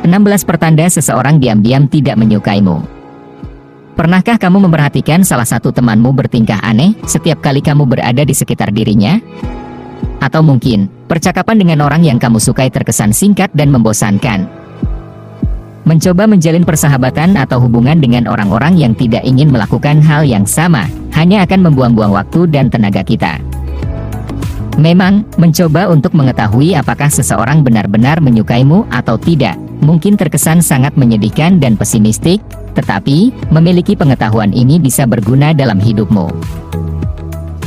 16 pertanda seseorang diam-diam tidak menyukaimu. Pernahkah kamu memperhatikan salah satu temanmu bertingkah aneh setiap kali kamu berada di sekitar dirinya? Atau mungkin, percakapan dengan orang yang kamu sukai terkesan singkat dan membosankan. Mencoba menjalin persahabatan atau hubungan dengan orang-orang yang tidak ingin melakukan hal yang sama, hanya akan membuang-buang waktu dan tenaga kita. Memang, mencoba untuk mengetahui apakah seseorang benar-benar menyukaimu atau tidak, mungkin terkesan sangat menyedihkan dan pesimistik, tetapi, memiliki pengetahuan ini bisa berguna dalam hidupmu.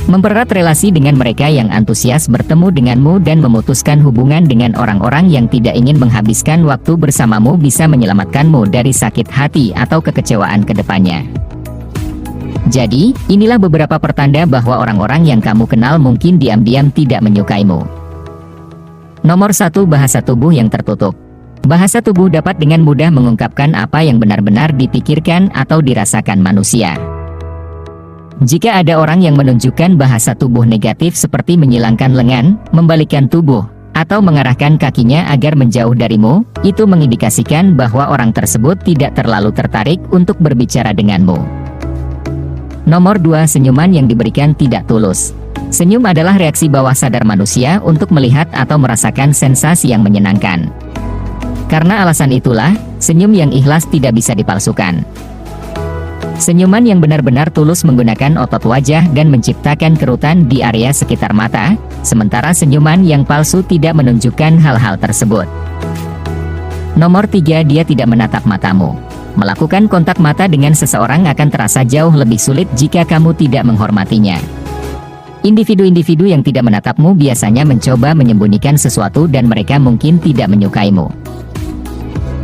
Mempererat relasi dengan mereka yang antusias bertemu denganmu dan memutuskan hubungan dengan orang-orang yang tidak ingin menghabiskan waktu bersamamu bisa menyelamatkanmu dari sakit hati atau kekecewaan ke depannya. Jadi, inilah beberapa pertanda bahwa orang-orang yang kamu kenal mungkin diam-diam tidak menyukaimu. Nomor 1. Bahasa tubuh yang tertutup. Bahasa tubuh dapat dengan mudah mengungkapkan apa yang benar-benar dipikirkan atau dirasakan manusia. Jika ada orang yang menunjukkan bahasa tubuh negatif seperti menyilangkan lengan, membalikkan tubuh, atau mengarahkan kakinya agar menjauh darimu, itu mengindikasikan bahwa orang tersebut tidak terlalu tertarik untuk berbicara denganmu. Nomor 2. Senyuman yang diberikan tidak tulus. Senyum adalah reaksi bawah sadar manusia untuk melihat atau merasakan sensasi yang menyenangkan. Karena alasan itulah, senyum yang ikhlas tidak bisa dipalsukan. Senyuman yang benar-benar tulus menggunakan otot wajah dan menciptakan kerutan di area sekitar mata, sementara senyuman yang palsu tidak menunjukkan hal-hal tersebut. Nomor 3. Dia tidak menatap matamu. Melakukan kontak mata dengan seseorang akan terasa jauh lebih sulit jika kamu tidak menghormatinya. Individu-individu yang tidak menatapmu biasanya mencoba menyembunyikan sesuatu dan mereka mungkin tidak menyukaimu.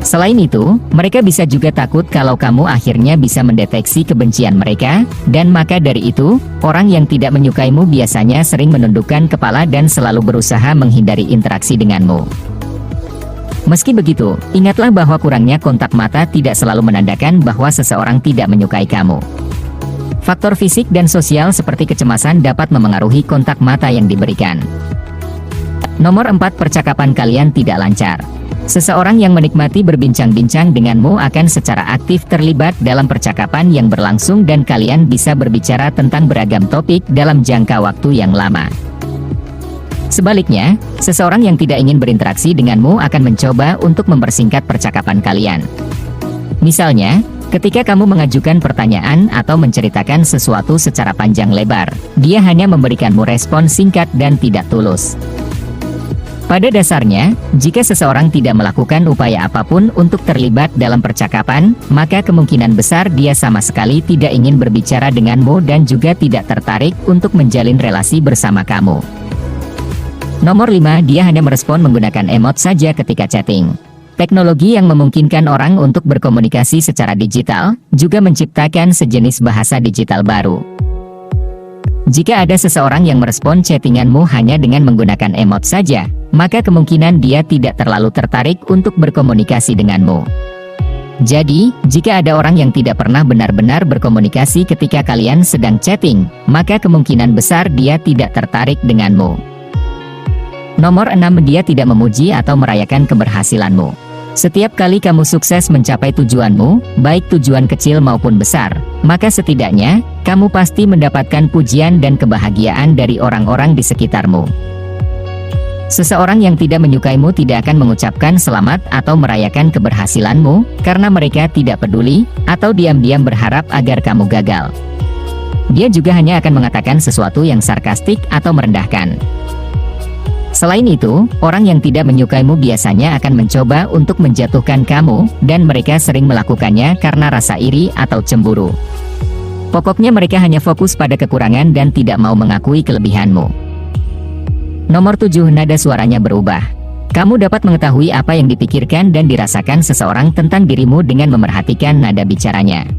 Selain itu, mereka bisa juga takut kalau kamu akhirnya bisa mendeteksi kebencian mereka, dan maka dari itu, orang yang tidak menyukaimu biasanya sering menundukkan kepala dan selalu berusaha menghindari interaksi denganmu. Meski begitu, ingatlah bahwa kurangnya kontak mata tidak selalu menandakan bahwa seseorang tidak menyukai kamu. Faktor fisik dan sosial seperti kecemasan dapat memengaruhi kontak mata yang diberikan. Nomor 4. Percakapan kalian tidak lancar. Seseorang yang menikmati berbincang-bincang denganmu akan secara aktif terlibat dalam percakapan yang berlangsung dan kalian bisa berbicara tentang beragam topik dalam jangka waktu yang lama. Sebaliknya, seseorang yang tidak ingin berinteraksi denganmu akan mencoba untuk mempersingkat percakapan kalian. Misalnya, ketika kamu mengajukan pertanyaan atau menceritakan sesuatu secara panjang lebar, dia hanya memberikanmu respon singkat dan tidak tulus. Pada dasarnya, jika seseorang tidak melakukan upaya apapun untuk terlibat dalam percakapan, maka kemungkinan besar dia sama sekali tidak ingin berbicara denganmu dan juga tidak tertarik untuk menjalin relasi bersama kamu. Nomor 5. Dia hanya merespon menggunakan emot saja ketika chatting. Teknologi yang memungkinkan orang untuk berkomunikasi secara digital, juga menciptakan sejenis bahasa digital baru. Jika ada seseorang yang merespon chattinganmu hanya dengan menggunakan emot saja, maka kemungkinan dia tidak terlalu tertarik untuk berkomunikasi denganmu. Jadi, jika ada orang yang tidak pernah benar-benar berkomunikasi ketika kalian sedang chatting, maka kemungkinan besar dia tidak tertarik denganmu. Nomor 6. Dia tidak memuji atau merayakan keberhasilanmu. Setiap kali kamu sukses mencapai tujuanmu, baik tujuan kecil maupun besar, maka setidaknya, kamu pasti mendapatkan pujian dan kebahagiaan dari orang-orang di sekitarmu. Seseorang yang tidak menyukaimu tidak akan mengucapkan selamat atau merayakan keberhasilanmu, karena mereka tidak peduli, atau diam-diam berharap agar kamu gagal. Dia juga hanya akan mengatakan sesuatu yang sarkastik atau merendahkan. Selain itu, orang yang tidak menyukaimu biasanya akan mencoba untuk menjatuhkan kamu, dan mereka sering melakukannya karena rasa iri atau cemburu. Pokoknya mereka hanya fokus pada kekurangan dan tidak mau mengakui kelebihanmu. Nomor 7. Nada suaranya berubah. Kamu dapat mengetahui apa yang dipikirkan dan dirasakan seseorang tentang dirimu dengan memerhatikan nada bicaranya.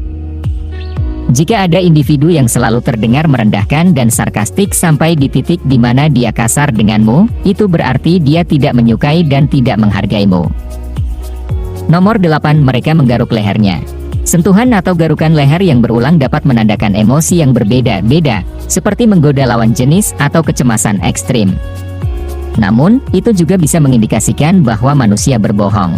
Jika ada individu yang selalu terdengar merendahkan dan sarkastik sampai di titik di mana dia kasar denganmu, itu berarti dia tidak menyukai dan tidak menghargaimu. Nomor 8. Mereka menggaruk lehernya. Sentuhan atau garukan leher yang berulang dapat menandakan emosi yang berbeda-beda, seperti menggoda lawan jenis atau kecemasan ekstrim. Namun, itu juga bisa mengindikasikan bahwa manusia berbohong.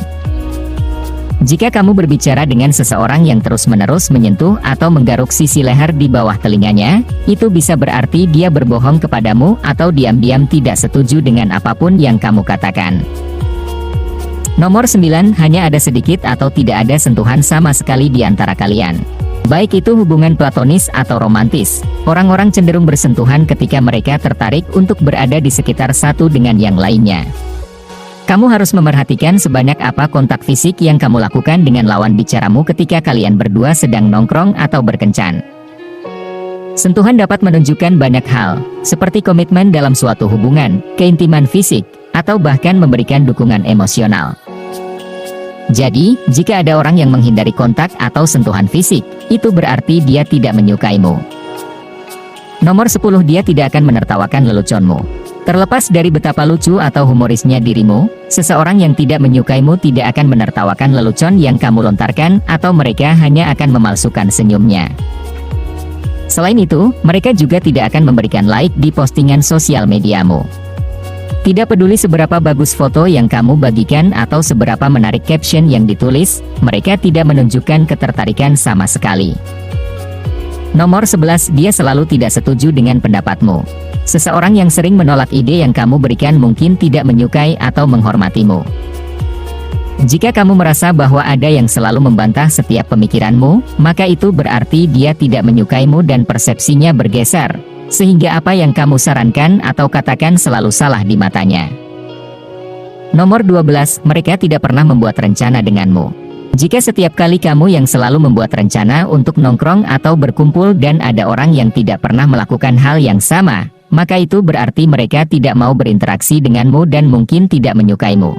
Jika kamu berbicara dengan seseorang yang terus-menerus menyentuh atau menggaruk sisi leher di bawah telinganya, itu bisa berarti dia berbohong kepadamu atau diam-diam tidak setuju dengan apapun yang kamu katakan. Nomor 9, hanya ada sedikit atau tidak ada sentuhan sama sekali di antara kalian. Baik itu hubungan platonis atau romantis, orang-orang cenderung bersentuhan ketika mereka tertarik untuk berada di sekitar satu dengan yang lainnya. Kamu harus memerhatikan sebanyak apa kontak fisik yang kamu lakukan dengan lawan bicaramu ketika kalian berdua sedang nongkrong atau berkencan. Sentuhan dapat menunjukkan banyak hal, seperti komitmen dalam suatu hubungan, keintiman fisik, atau bahkan memberikan dukungan emosional. Jadi, jika ada orang yang menghindari kontak atau sentuhan fisik, itu berarti dia tidak menyukaimu. Nomor 10, dia tidak akan menertawakan leluconmu. Terlepas dari betapa lucu atau humorisnya dirimu, seseorang yang tidak menyukaimu tidak akan menertawakan lelucon yang kamu lontarkan atau mereka hanya akan memalsukan senyumnya. Selain itu, mereka juga tidak akan memberikan like di postingan sosial mediamu. Tidak peduli seberapa bagus foto yang kamu bagikan atau seberapa menarik caption yang ditulis, mereka tidak menunjukkan ketertarikan sama sekali. Nomor 11, dia selalu tidak setuju dengan pendapatmu. Seseorang yang sering menolak ide yang kamu berikan mungkin tidak menyukai atau menghormatimu. Jika kamu merasa bahwa ada yang selalu membantah setiap pemikiranmu, maka itu berarti dia tidak menyukaimu dan persepsinya bergeser, sehingga apa yang kamu sarankan atau katakan selalu salah di matanya. Nomor 12, mereka tidak pernah membuat rencana denganmu. Jika setiap kali kamu yang selalu membuat rencana untuk nongkrong atau berkumpul dan ada orang yang tidak pernah melakukan hal yang sama, maka itu berarti mereka tidak mau berinteraksi denganmu dan mungkin tidak menyukaimu.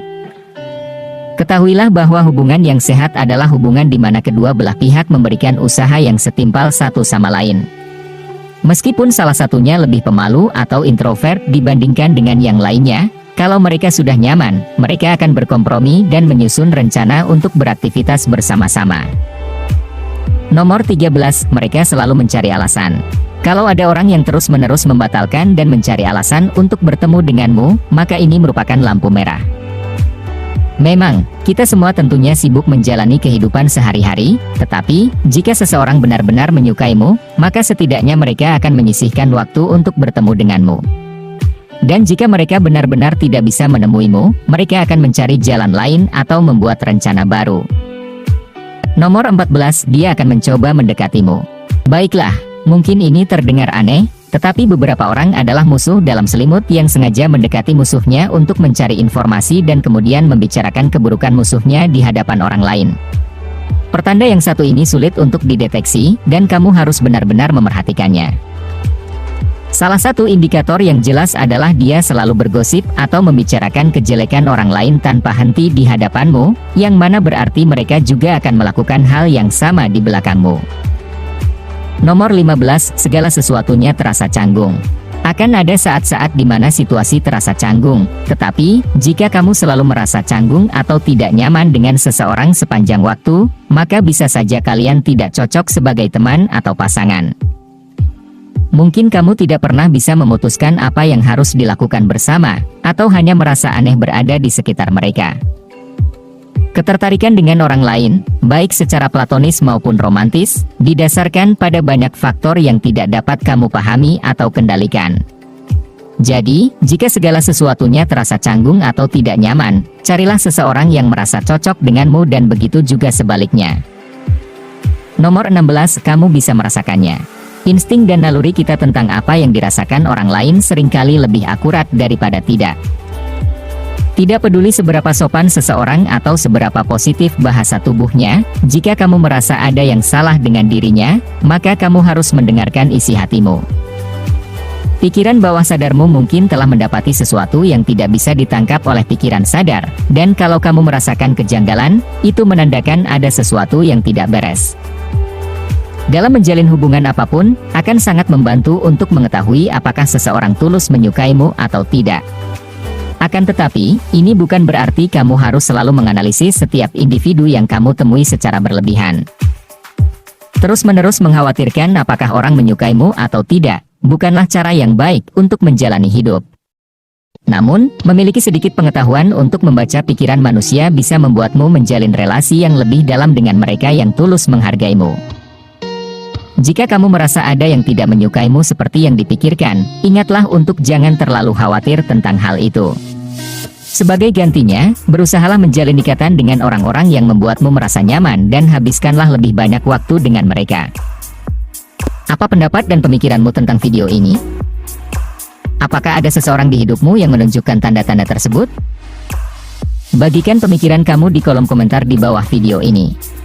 Ketahuilah bahwa hubungan yang sehat adalah hubungan di mana kedua belah pihak memberikan usaha yang setimpal satu sama lain. Meskipun salah satunya lebih pemalu atau introvert dibandingkan dengan yang lainnya, kalau mereka sudah nyaman, mereka akan berkompromi dan menyusun rencana untuk beraktivitas bersama-sama. Nomor 13, mereka selalu mencari alasan. Kalau ada orang yang terus-menerus membatalkan dan mencari alasan untuk bertemu denganmu, maka ini merupakan lampu merah. Memang, kita semua tentunya sibuk menjalani kehidupan sehari-hari, tetapi, jika seseorang benar-benar menyukaimu, maka setidaknya mereka akan menyisihkan waktu untuk bertemu denganmu. Dan jika mereka benar-benar tidak bisa menemuimu, mereka akan mencari jalan lain atau membuat rencana baru. Nomor 14, dia akan mencoba mendekatimu. Baiklah, mungkin ini terdengar aneh, tetapi beberapa orang adalah musuh dalam selimut yang sengaja mendekati musuhnya untuk mencari informasi dan kemudian membicarakan keburukan musuhnya di hadapan orang lain. Pertanda yang satu ini sulit untuk dideteksi, dan kamu harus benar-benar memerhatikannya. Salah satu indikator yang jelas adalah dia selalu bergosip atau membicarakan kejelekan orang lain tanpa henti di hadapanmu, yang mana berarti mereka juga akan melakukan hal yang sama di belakangmu. Nomor 15, segala sesuatunya terasa canggung. Akan ada saat-saat di mana situasi terasa canggung, tetapi, jika kamu selalu merasa canggung atau tidak nyaman dengan seseorang sepanjang waktu, maka bisa saja kalian tidak cocok sebagai teman atau pasangan. Mungkin kamu tidak pernah bisa memutuskan apa yang harus dilakukan bersama, atau hanya merasa aneh berada di sekitar mereka. Ketertarikan dengan orang lain, baik secara platonis maupun romantis, didasarkan pada banyak faktor yang tidak dapat kamu pahami atau kendalikan. Jadi, jika segala sesuatunya terasa canggung atau tidak nyaman, carilah seseorang yang merasa cocok denganmu dan begitu juga sebaliknya. Nomor 16, kamu bisa merasakannya. Insting dan naluri kita tentang apa yang dirasakan orang lain seringkali lebih akurat daripada tidak. Tidak peduli seberapa sopan seseorang atau seberapa positif bahasa tubuhnya, jika kamu merasa ada yang salah dengan dirinya, maka kamu harus mendengarkan isi hatimu. Pikiran bawah sadarmu mungkin telah mendapati sesuatu yang tidak bisa ditangkap oleh pikiran sadar, dan kalau kamu merasakan kejanggalan, itu menandakan ada sesuatu yang tidak beres. Dalam menjalin hubungan apapun, akan sangat membantu untuk mengetahui apakah seseorang tulus menyukaimu atau tidak. Akan tetapi, ini bukan berarti kamu harus selalu menganalisis setiap individu yang kamu temui secara berlebihan. Terus-menerus mengkhawatirkan apakah orang menyukaimu atau tidak, bukanlah cara yang baik untuk menjalani hidup. Namun, memiliki sedikit pengetahuan untuk membaca pikiran manusia bisa membuatmu menjalin relasi yang lebih dalam dengan mereka yang tulus menghargaimu. Jika kamu merasa ada yang tidak menyukaimu seperti yang dipikirkan, ingatlah untuk jangan terlalu khawatir tentang hal itu. Sebagai gantinya, berusahalah menjalin ikatan dengan orang-orang yang membuatmu merasa nyaman dan habiskanlah lebih banyak waktu dengan mereka. Apa pendapat dan pemikiranmu tentang video ini? Apakah ada seseorang di hidupmu yang menunjukkan tanda-tanda tersebut? Bagikan pemikiran kamu di kolom komentar di bawah video ini.